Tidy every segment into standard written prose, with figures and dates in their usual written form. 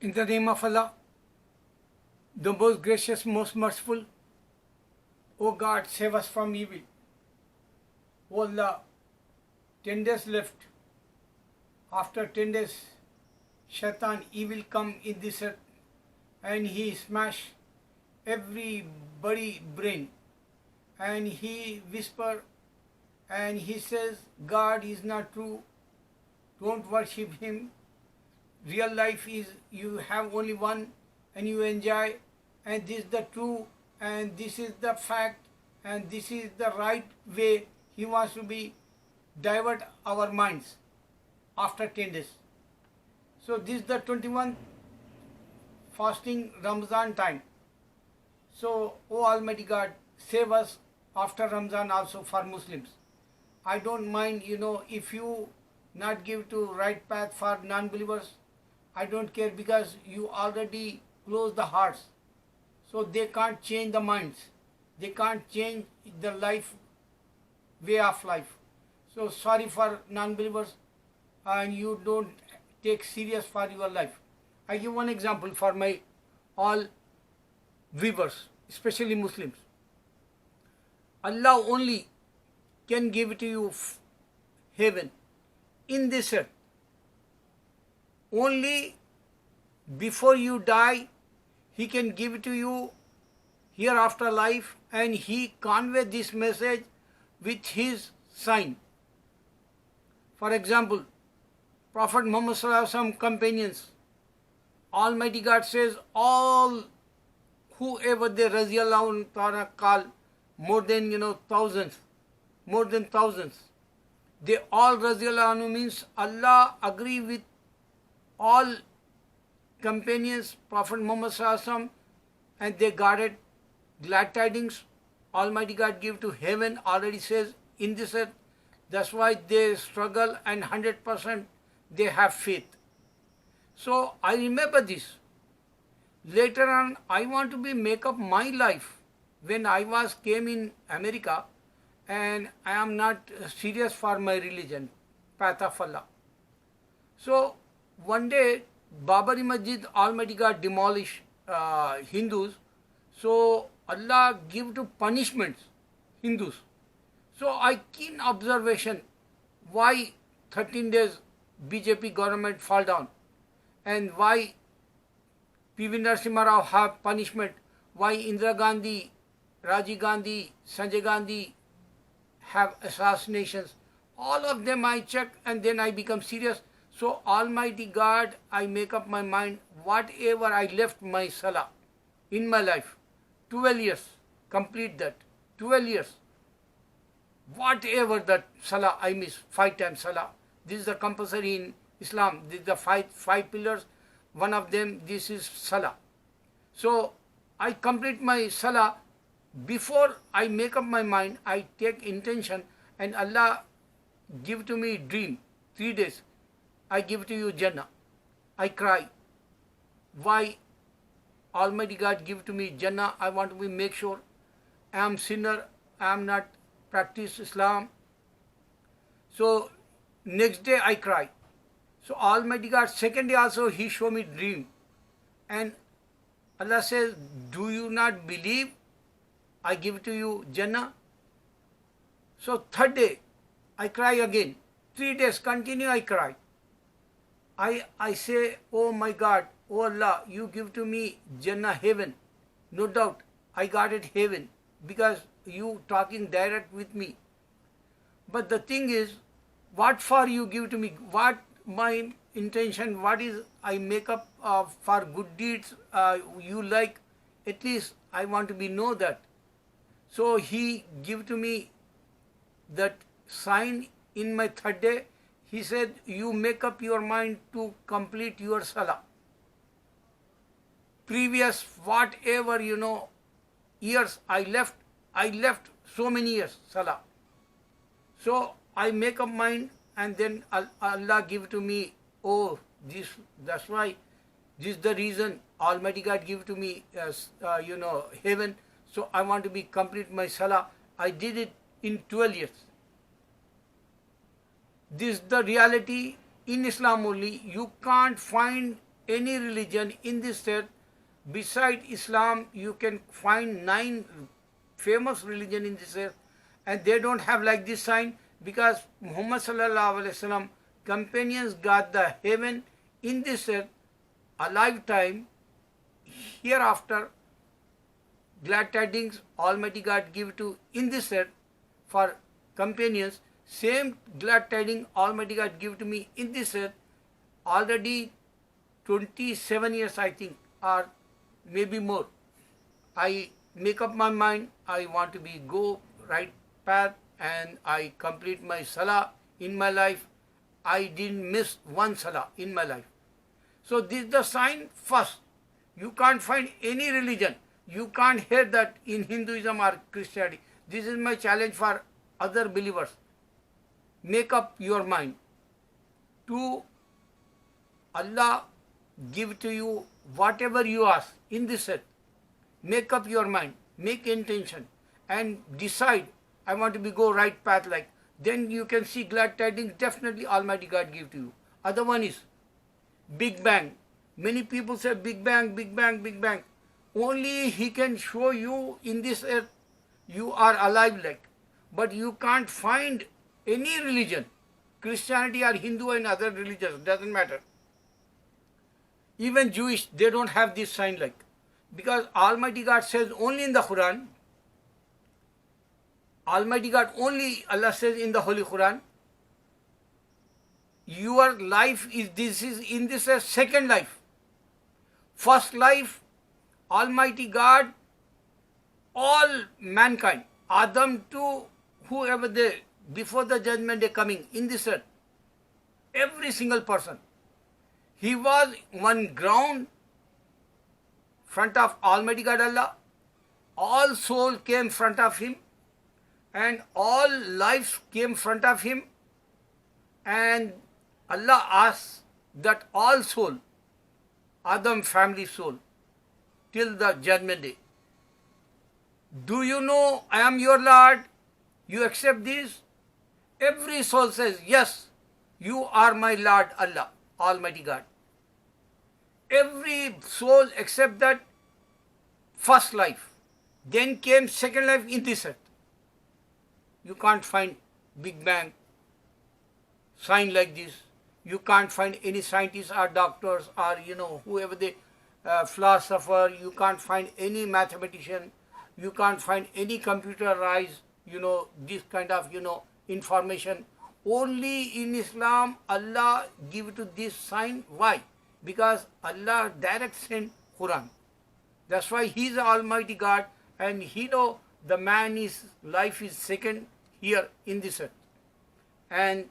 In the name of Allah, the most gracious, most merciful, O God, save us from evil. O Allah, 10 days left. After 10 days, Shaitan, evil come in this earth and he smash everybody brain and he whisper and he says, God is not true, don't worship him. Real life is you have only one and you enjoy, and this is the true and this is the fact and this is the right way. He wants to be divert our minds after 10 days. So this is the 21st fasting Ramzan time. So, O Almighty God, save us after Ramzan also for Muslims. I don't mind, if you not give to right path for non-believers, I don't care, because you already close the hearts. So they can't change the minds. They can't change the way of life. So sorry for non-believers, and you don't take serious for your life. I give one example for my all viewers, especially Muslims. Allah only can give to you heaven in this earth. Only before you die, He can give to you hereafter life, and He convey this message with His sign. For example, Prophet Muhammad Sallallahu Alaihi Wasallam companions, Almighty God says, all whoever they Radiallahu Ta'ala call, more than thousands, they all Radiallahu Anhu means Allah agree with all companions, Prophet Muhammad Sallallahu Alaihi Wasallam, and they guarded glad tidings. Almighty God give to heaven, already says in this earth. That's why they struggle and 100% they have faith. So I remember this. Later on, I want to make up my life. When I came in America, and I am not serious for my religion, path of Allah. So one day, Babari Masjid, Almighty God demolish Hindus. So Allah give to punishments Hindus. So I keen observation why 13 days BJP government fall down, and why P.V. Narasimha Rao have punishment, why Indira Gandhi, Rajiv Gandhi, Sanjay Gandhi have assassinations. All of them I check, and then I become serious. So Almighty God, I make up my mind, whatever I left my salah in my life, 12 years, complete that, 12 years. Whatever that salah I miss, 5 times salah. This is the compulsory in Islam. This is the five pillars. One of them, this is salah. So I complete my salah. Before I make up my mind, I take intention, and Allah give to me dream, 3 days. I give to you Jannah. I cry. Why Almighty God give to me Jannah? I want to make sure I am sinner, I am not practice Islam. So next day I cry. So Almighty God, second day also He show me dream. And Allah says, do you not believe I give to you Jannah? So third day I cry again. 3 days continue I cry. I say, oh my God, oh Allah, you give to me Jannah, heaven. No doubt I got it heaven, because you talking direct with me. But the thing is, what for you give to me? What my intention, what is I make up for good deeds you like? At least I want to know that. So He give to me that sign in my third day. He said, you make up your mind to complete your salah. Previous whatever years I left so many years salah. So I make up mind, and then Allah give to me, oh, that's why, this is the reason Almighty God give to me heaven. So I want to complete my salah. I did it in 12 years. This is the reality in Islam only. You can't find any religion in this earth. Beside Islam, you can find 9 famous religion in this earth, and they don't have like this sign, because Muhammad sallallahu alaihi wasallam companions got the heaven in this earth, a lifetime. Hereafter, glad tidings Almighty God give to in this earth for companions. Same glad tidings Almighty God give to me in this earth. Already 27 years, I think, or maybe more. I make up my mind, I want to be go right path, and I complete my salah in my life. I didn't miss one salah in my life. So this is the sign first. You can't find any religion. You can't hear that in Hinduism or Christianity. This is my challenge for other believers. Make up your mind. To Allah give to you whatever you ask in this earth. Make up your mind. Make intention. And decide, I want to be go right path like. Then you can see glad tidings definitely Almighty God give to you. Other one is Big Bang. Many people say Big Bang, Big Bang, Big Bang. Only He can show you in this earth you are alive like. But you can't find any religion, Christianity or Hindu and other religions, doesn't matter. Even Jewish, they don't have this sign like. Because Almighty God says only in the Quran, Almighty God only, Allah says in the Holy Quran, your life is this is in this a second life. First life, Almighty God, all mankind, Adam to whoever they, before the judgment day coming in this earth, every single person, he was one ground front of Almighty God Allah. All soul came front of Him, and all lives came front of Him, and Allah asked that all soul, Adam family soul, till the judgment day, do you know I am your Lord? You accept this? Every soul says, yes, you are my Lord Allah, Almighty God. Every soul accept that first life. Then came second life in this earth. You can't find Big Bang sign like this. You can't find any scientists or doctors or whoever they philosopher. You can't find any mathematician. You can't find any computerized this kind of information. Only in Islam Allah give to this sign. Why? Because Allah direct sent Quran. That's why He is Almighty God, and He know the man is life is second here in this earth. And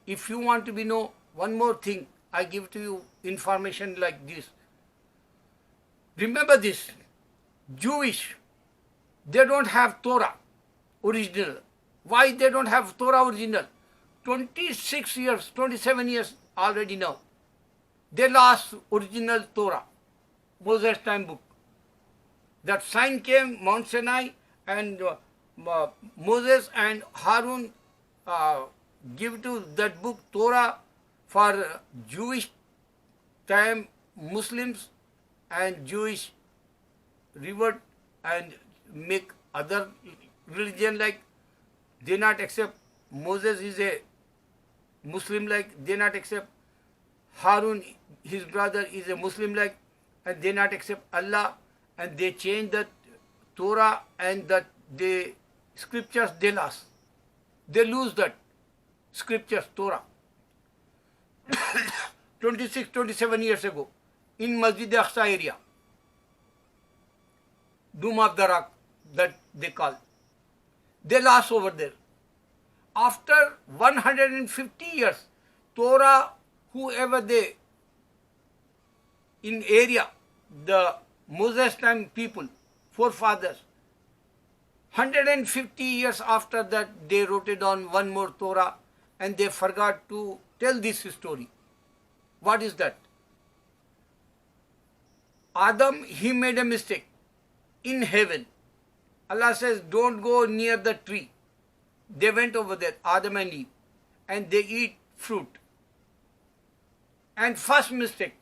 if you want to know one more thing, I give to you information like this. Remember this, Jewish, they don't have Torah original. Why they don't have Torah original? 26 years, 27 years already now. They lost original Torah, Moses time book. That sign came, Mount Sinai, and Moses and Harun give to that book Torah for Jewish time Muslims, and Jewish revert and make other religion like. They not accept Moses is a Muslim like, they not accept Harun, his brother, is a Muslim like, and they not accept Allah, and they change the Torah and that the scriptures they lost. They lose that scriptures, Torah. 26, 27 years ago, in Masjid Aqsa area, Dome of the Rock, that they call. They lost over there. After 150 years, Torah, whoever they, in area, the Moses time people, forefathers, 150 years after that, they wrote it on one more Torah, and they forgot to tell this story. What is that? Adam, he made a mistake in heaven. Allah says, don't go near the tree. They went over there, Adam and Eve, and they eat fruit. And first mistake,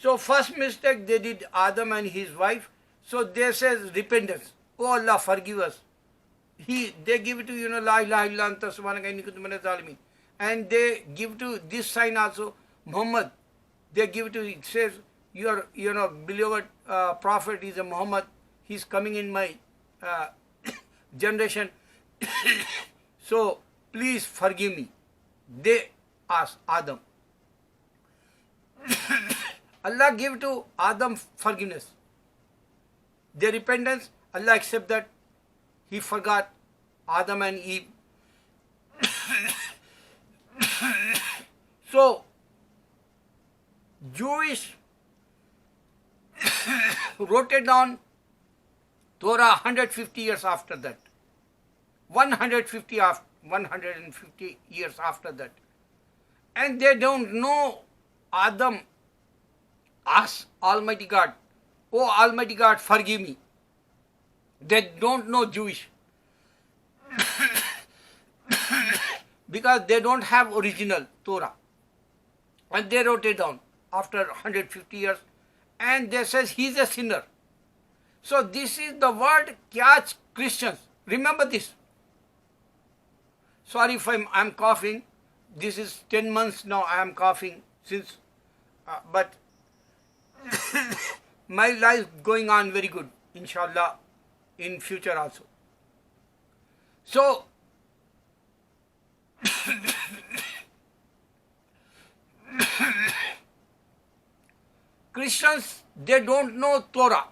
So first mistake they did, Adam and his wife. So they says repentance. Oh Allah, forgive us. They give it to, La ilaha illa anta subhanaka inni kuntu minaz zalimin. And they give to this sign also, Muhammad. They give it to, it says, your, beloved prophet is a Muhammad. He's coming in my generation. So please forgive me. They asked Adam. Allah gave to Adam forgiveness. Their repentance, Allah accept that. He forgot Adam and Eve. So, Jewish wrote it down Torah 150 years after that. 150 years after that. And they don't know. Adam asked Almighty God, oh Almighty God, forgive me. They don't know Jewish. Because they don't have original Torah. And they wrote it down after 150 years. And they says he's a sinner. So this is the word catch Christians. Remember this. Sorry if I'm coughing. This is 10 months now I am coughing since. But my life going on very good, inshallah, in future also. So, Christians, they don't know Torah.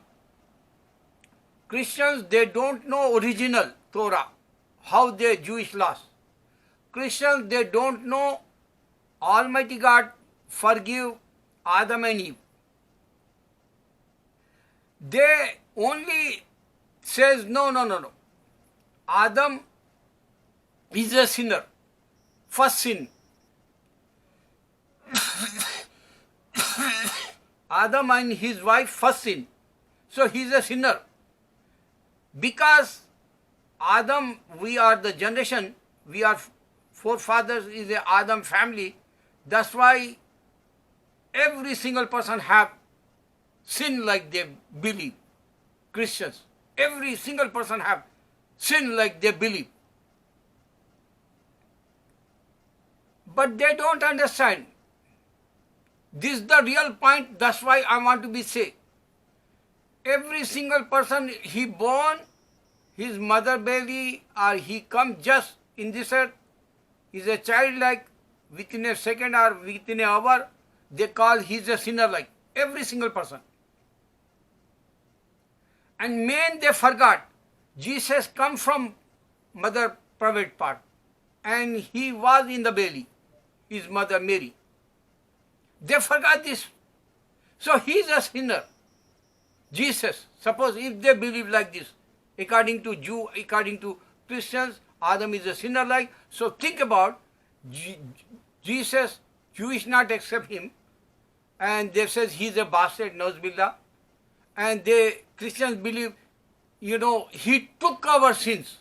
Christians, they don't know original Torah, how they Jewish laws. Christians, they don't know Almighty God forgive Adam and Eve. They only says, no. Adam is a sinner. First sin. Adam and his wife, first sin. So he is a sinner. Because Adam, we are the generation, we are forefathers is the Adam family. That's why every single person have sin like they believe. Christians, every single person have sin like they believe. But they don't understand. This is the real point. That's why I want to be say. Every single person, he born, his mother belly, or he come just in this earth, is a child like within a second or within an hour, they call he's a sinner like. Every single person. And main they forgot. Jesus come from mother private part. And he was in the belly. His mother Mary. They forgot this. So he is a sinner. Jesus, suppose if they believe like this, according to Jew, according to Christians, Adam is a sinner like. So think about Jesus, Jewish not accept him. And they says he is a bastard, Nauzubillah. And they, Christians believe, he took our sins.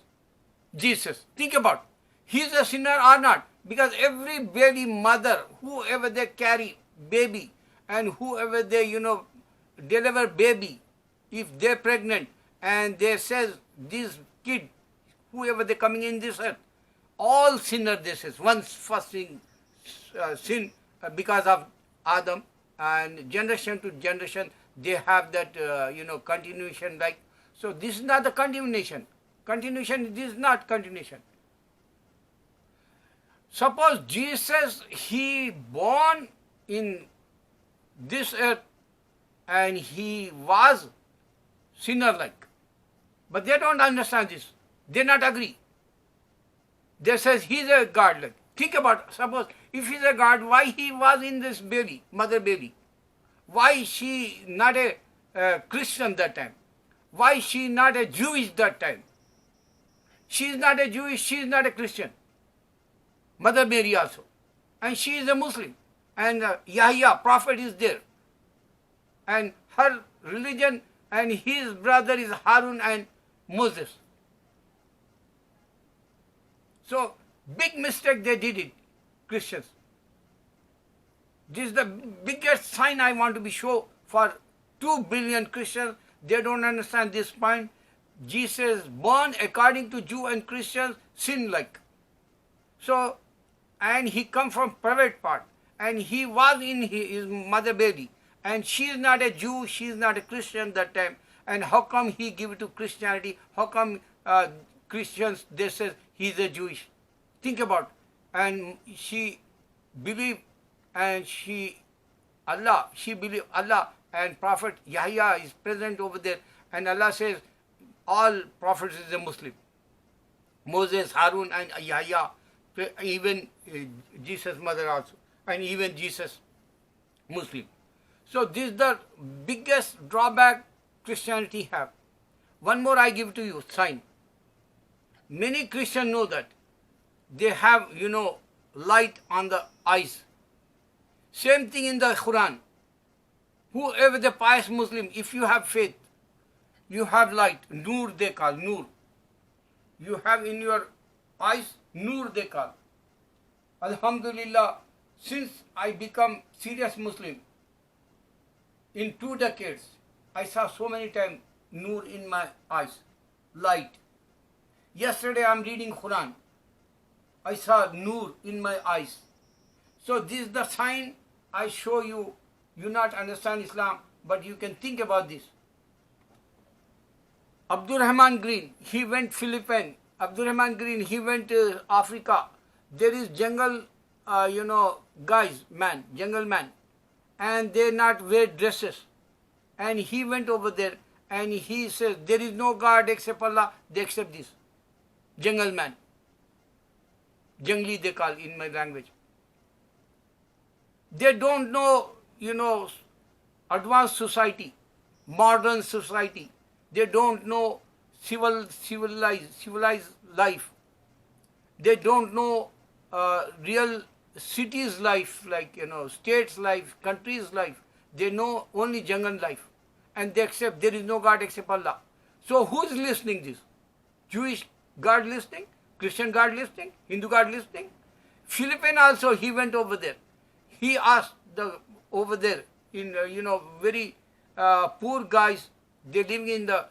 Jesus. Think about, he is a sinner or not. Because every baby mother, whoever they carry baby, and whoever they, deliver baby, if they're pregnant, and they says, this kid, whoever they coming in this earth, all sinners, this is once first thing, sin because of Adam, and generation to generation, they have that, continuation like. So this is not the continuation. Continuation, this is not continuation. Suppose Jesus, he born in this earth and he was sinner like. But they don't understand this. They not agree. They says he's a God like. Think about, suppose if he's a God, why he was in this belly, mother belly? Why she not a Christian that time? Why she not a Jewish that time? She is not a Jewish, she is not a Christian. Mother Mary also. And she is a Muslim. And Yahya, prophet is there. And her religion and his brother is Harun and Moses. So, big mistake they did it, Christians. This is the biggest sign I want to be show for 2 billion Christians. They don't understand this point. Jesus born according to Jew and Christians sin like. So, and he come from private part, and he was in his mother belly, and she is not a Jew, she is not a Christian that time. And how come he give it to Christianity? How come Christians, they say he is a Jewish? Think about. And she believe, and she believe Allah, and Prophet Yahya is present over there, and Allah says all prophets is a Muslim. Moses, Harun, and Yahya, even Jesus' mother also, and even Jesus Muslim. So this is the biggest drawback Christianity have. One more I give to you, sign. Many Christians know that they have, light on the eyes. Same thing in the Quran. Whoever the pious Muslim, if you have faith, you have light. Noor they call, noor. You have in your eyes, noor they call. Alhamdulillah, since I become serious Muslim, in 2 decades, I saw so many times noor in my eyes, light. Yesterday I am reading Quran. I saw noor in my eyes. So this is the sign I show you. You not understand Islam, but you can think about this. Abdul Rahman Green, he went Philippines. Abdul Rahman Green, he went to Africa. There is jungle, guys, jungle man, and they not wear dresses. And he went over there, and he says, there is no God except Allah. They accept this. Jungle man. Jungli they call in my language. They don't know, advanced society, modern society. They don't know civilized life. They don't know real cities life, like, states life, countries life. They know only jungle life. And they accept there is no God except Allah. So who is listening this? Jewish God listening? Christian God listening? Hindu God listening? Philippines also, he went over there. He asked over there, in very poor guys, they living in the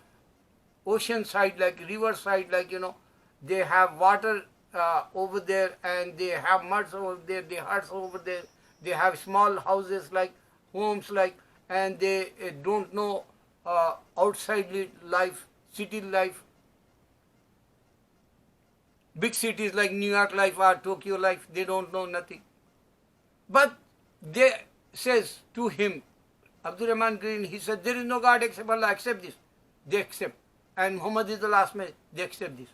ocean side, like river side, like, they have water over there, and they have muds over there, they huts over there, they have small houses like homes like, and they don't know outside life, city life. Big cities like New York life or Tokyo life, they don't know nothing. But they says to him, Abdul Rahman Green, he said, there is no God except Allah, accept this. They accept. And Muhammad is the last man, they accept this.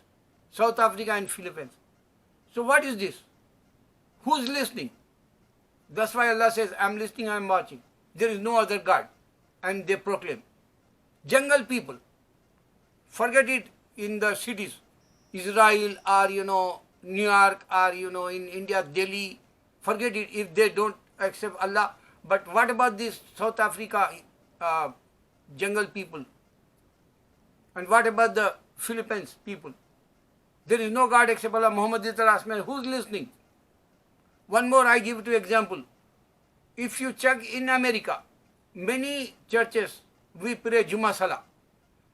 South Africa and Philippines. So what is this? Who's listening? That's why Allah says, I'm listening, I'm watching. There is no other God. And they proclaim. Jungle people, forget it in the cities. Israel or, New York or, in India, Delhi, forget it if they don't accept Allah. But what about this South Africa jungle people? And what about the Philippines people? There is no God except Allah. Muhammad is the last man. Who's listening? One more I give to example. If you check in America, many churches, we pray Juma Salah.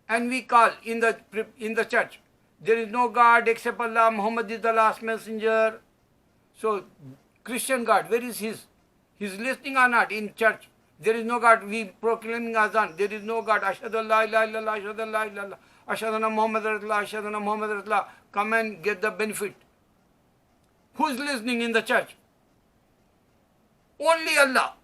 And we call in the church, there is no God except Allah. Muhammad is the last messenger. So, Christian God, where is his? He's listening or not in church? There is no God. We proclaiming azan. There is no God. Ashhadu an la ilaha illallah, ashhadu an la ilaha illallah, ashhadu anna Muhammad Rasulullah, ashhadu anna Muhammad Rasulullah. Come and get the benefit. Who is listening in the church? Only Allah.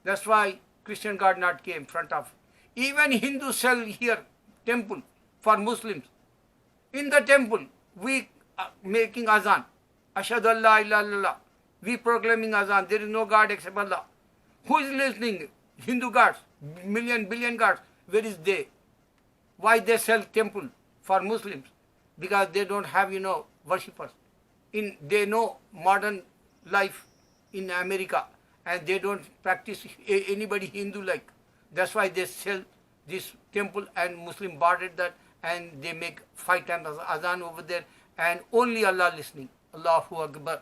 That's why Christian God not came front of. Even Hindus sell here temple for Muslims. In the temple, we making azan. Ashhadu an la ilaha illallah. We proclaiming azan. There is no God except Allah. Who is listening? Hindu gods, billion gods. Where is they? Why they sell temple for Muslims? Because they don't have, worshippers. They know modern life in America, and they don't practice anybody Hindu like. That's why they sell this temple, and Muslim bought it that, and they make 5 times azan over there, and only Allah listening. Allahu Akbar.